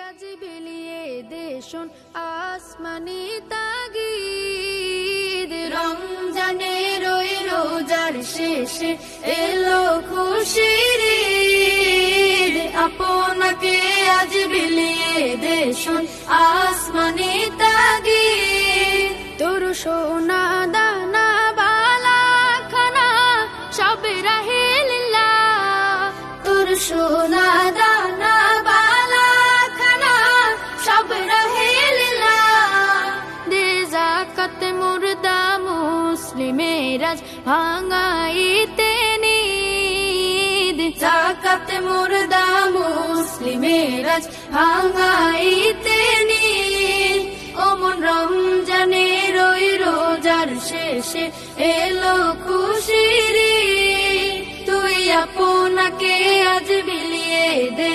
আজ বিলিয়ে দেশন আসমানি তাগিদ রমজানের ওই রোজার শেষে এলো খুশির ঈদ আপনাকে আজ বিলিয়ে দেশন আসমানি তাগিদ তোর সোনা দানা বালা খানা সব রাহে লিল্লাহ তোর সোনা দানা বালা খানা সব রাহে লিল্লাহ দে যাকাত মুর্দা মুসলিমের আজ ভাঙাইতে নিদ যাকাত মুর্দা মুসলিমের আজ ভাঙাইতে নিদ ওমন রমজানের ওই রোজার শেষে এলো খুশির ঈদ তুই আপনাকে আজ বিলিয়ে দে